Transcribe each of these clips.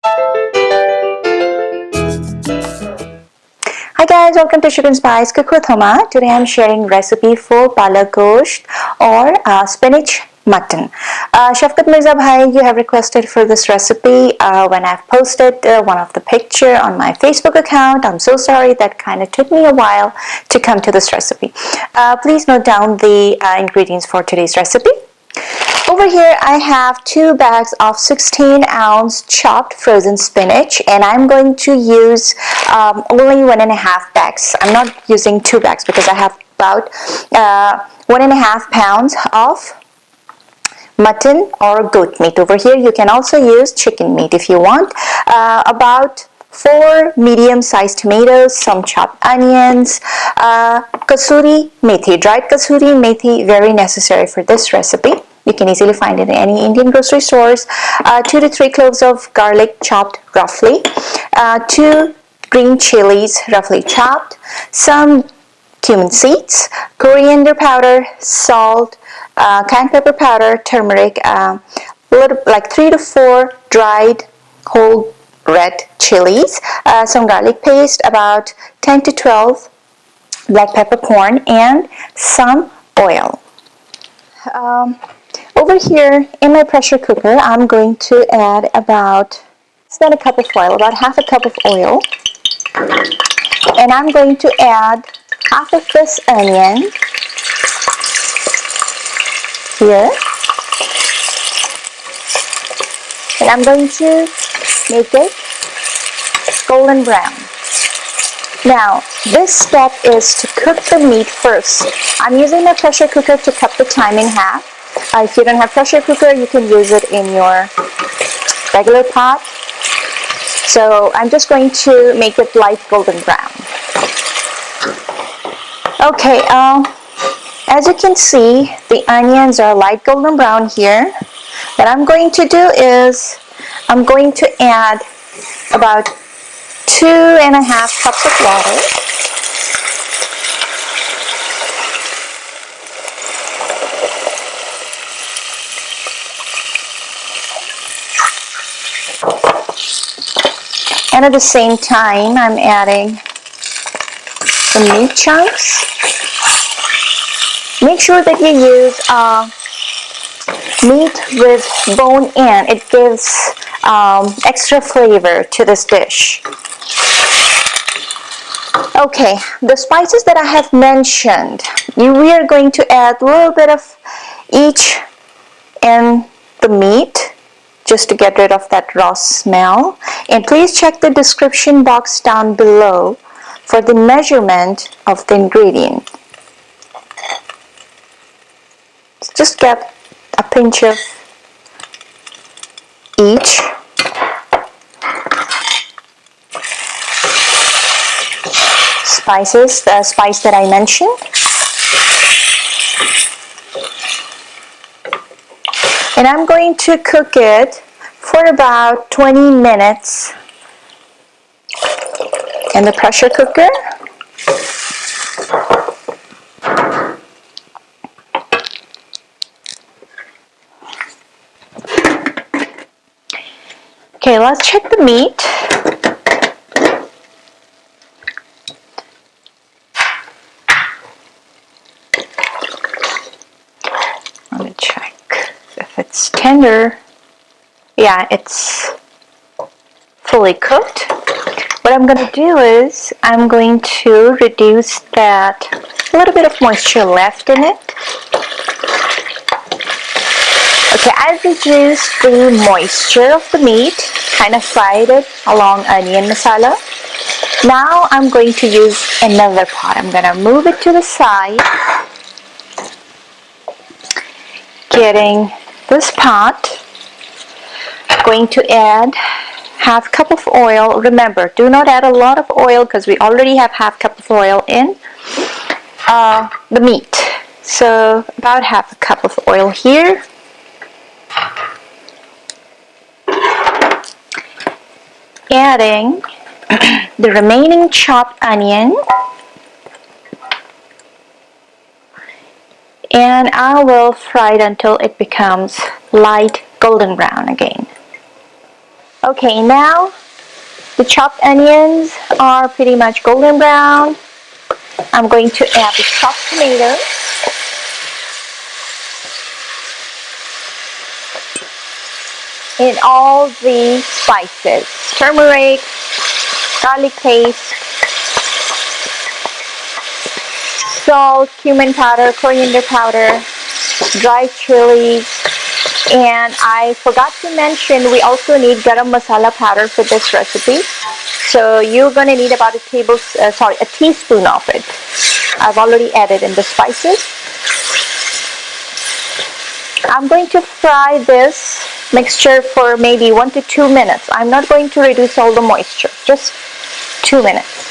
Hi guys, welcome to Chicken Spice Cook with Huma. Today I'm sharing recipe for Palak Gosht or spinach mutton. Shafkat Mirza Bhai, you have requested for this recipe when I've posted one of the picture on my Facebook account. I'm so sorry, that kind of took me a while to come to this recipe. Please note down the ingredients for today's recipe. Over here I have 2 bags of 16-ounce chopped frozen spinach, and I'm going to use only 1.5 bags. I'm not using 2 bags because I have about 1.5 pounds of mutton or goat meat. Over here you can also use chicken meat if you want. About 4 medium-sized tomatoes, some chopped onions, kasuri methi, dried kasuri methi, very necessary for this recipe. You can easily find it in any Indian grocery stores. 2 to 3 cloves of garlic chopped roughly, 2 green chilies roughly chopped, some cumin seeds, coriander powder, salt, cayenne pepper powder, turmeric, like 3 to 4 dried whole red chilies, some garlic paste, about 10 to 12 black peppercorn, and some oil. Over here in my pressure cooker, I'm going to add about a cup of oil, about half a cup of oil, and I'm going to add half of this onion here, and I'm going to make it golden brown. Now, this step is to cook the meat first. I'm using my pressure cooker to cut the time in half. If you don't have pressure cooker, you can use it in your regular pot. So I'm just going to make it light golden brown. Okay, as you can see, the onions are light golden brown here. What I'm going to do is I'm going to add about 2.5 cups of water. And at the same time, I'm adding the meat chunks. Make sure that you use meat with bone in. It gives extra flavor to this dish. Okay, the spices that I have mentioned, we are going to add a little bit of each in the meat, just to get rid of that raw smell. And please check the description box down below for the measurement of the ingredient. Just get a pinch of each. Spices, the spice that I mentioned. And I'm going to cook it for about 20 minutes in the pressure cooker. Okay, let's check the meat. Let me check if it's tender. Yeah, it's fully cooked. What I'm going to do is I'm going to reduce that a little bit of moisture left in it. Okay, I've reduced the moisture of the meat, kind of fried it along onion masala. Now I'm going to use another pot. I'm going to move it to the side, getting this pot. I'm going to add half cup of oil. Remember, do not add a lot of oil because we already have half cup of oil in the meat. So about half a cup of oil here. Adding the remaining chopped onion, and I will fry it until it becomes light golden brown again. Okay, now the chopped onions are pretty much golden brown. I'm going to add the chopped tomato. And all the spices, turmeric, garlic paste, salt, cumin powder, coriander powder, dried chilies, and I forgot to mention we also need garam masala powder for this recipe. So you're going to need about a teaspoon of it. I've already added in the spices. I'm going to fry this mixture for maybe 1 to 2 minutes. I'm not going to reduce all the moisture, just 2 minutes.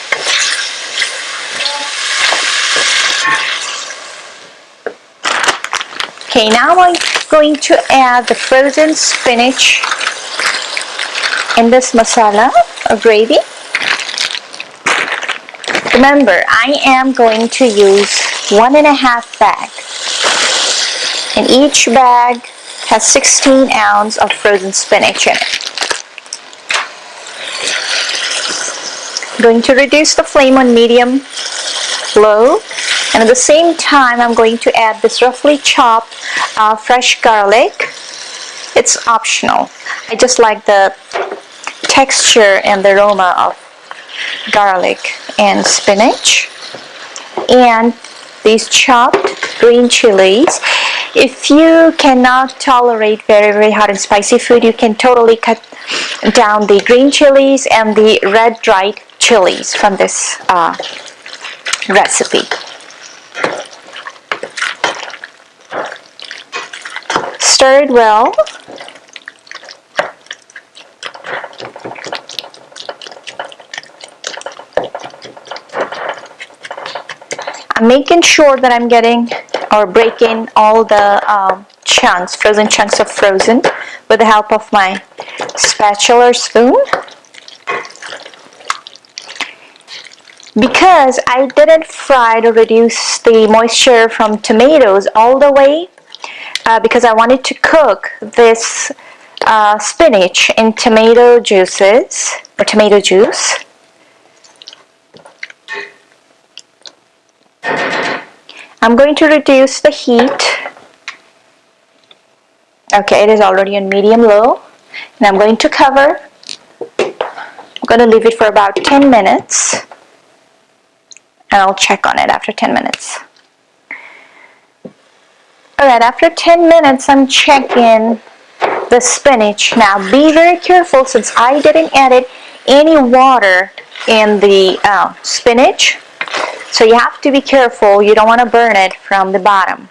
Okay, now I'm going to add the frozen spinach in this masala or gravy. Remember, I am going to use 1.5 bag. And each bag has 16 ounces of frozen spinach in it. I'm going to reduce the flame on medium low, and at the same time I'm going to add this roughly chopped fresh garlic. It's optional. I just like the texture and the aroma of garlic and spinach, and these chopped green chilies. If you cannot tolerate very hot and spicy food, you can totally cut down the green chilies and the red dried chilies from this recipe. Stir it well. I'm making sure that I'm getting or breaking all the frozen chunks of frozen with the help of my spatula or spoon. Because I didn't fry to reduce the moisture from tomatoes all the way, because I wanted to cook this spinach in tomato juices or tomato juice. I'm going to reduce the heat. Okay, it is already on medium low, and I'm going to cover. I'm going to leave it for about 10 minutes, and I'll check on it after 10 minutes. Alright, after 10 minutes I'm checking the spinach. Now be very careful, since I didn't add any water in the spinach. So you have to be careful, you don't want to burn it from the bottom.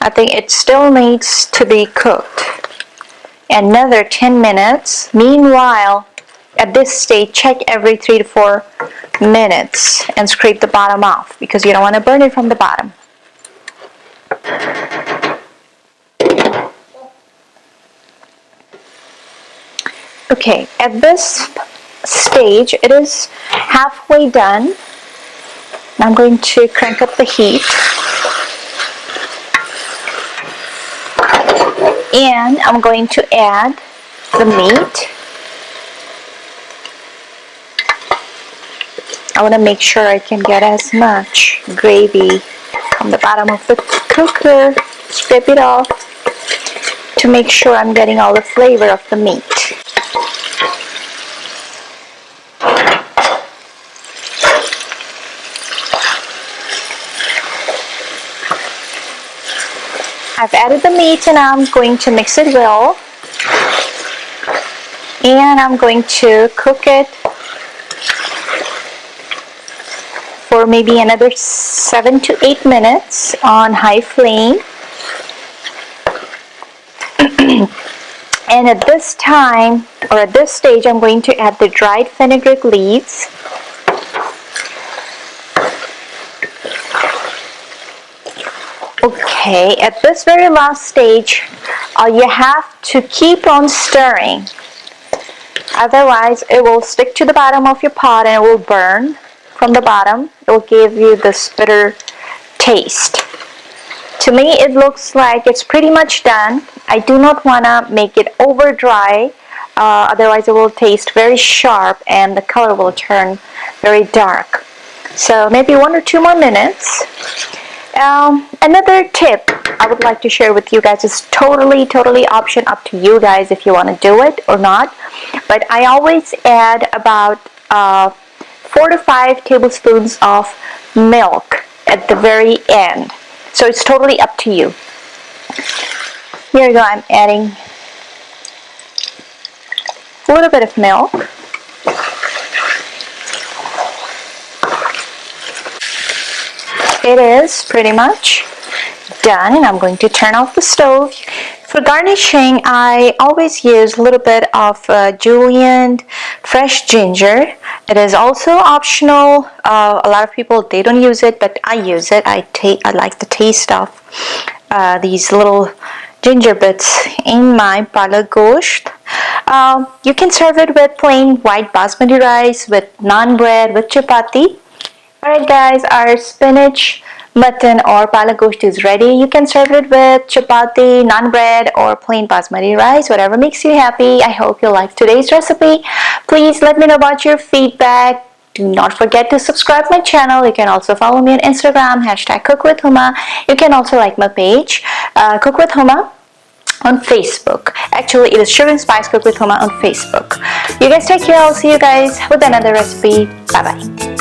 I think it still needs to be cooked. Another 10 minutes. Meanwhile, at this stage, check every 3 to 4 minutes and scrape the bottom off, because you don't want to burn it from the bottom. Okay, at this stage, it is halfway done. I'm going to crank up the heat, and I'm going to add the meat. I want to make sure I can get as much gravy from the bottom of the cooker. Scrape it off to make sure I'm getting all the flavor of the meat. I've added the meat, and I'm going to mix it well, and I'm going to cook it for maybe another 7 to 8 minutes on high flame. And at this time, or at this stage, I'm going to add the dried fenugreek leaves. Okay, at this very last stage, you have to keep on stirring. Otherwise, it will stick to the bottom of your pot and it will burn from the bottom. It will give you this bitter taste. To me, it looks like it's pretty much done. I do not want to make it over dry, otherwise it will taste very sharp and the color will turn very dark. So maybe 1 or 2 more minutes. Another tip I would like to share with you guys is totally option up to you guys if you want to do it or not. But I always add about 4 to 5 tablespoons of milk at the very end. So it's totally up to you. Here you go, I'm adding a little bit of milk. It is pretty much done, and I'm going to turn off the stove. For garnishing, I always use a little bit of julienne fresh ginger. It is also optional. A lot of people, they don't use it, but I use it. I like the taste of these little ginger bits in my Palak Gosht. You can serve it with plain white basmati rice, with naan bread, with chapati. Alright guys, our spinach mutton or Palak Gosht is ready. You can serve it with chapati, naan bread, or plain basmati rice, whatever makes you happy. I hope you liked today's recipe. Please let me know about your feedback. Do not forget to subscribe my channel. You can also follow me on Instagram, #CookWithHuma. You can also like my page, Cook with Huma, on Facebook. Actually, it is Sugar and Spice Cook with Huma on Facebook. You guys take care. I'll see you guys with another recipe. Bye bye.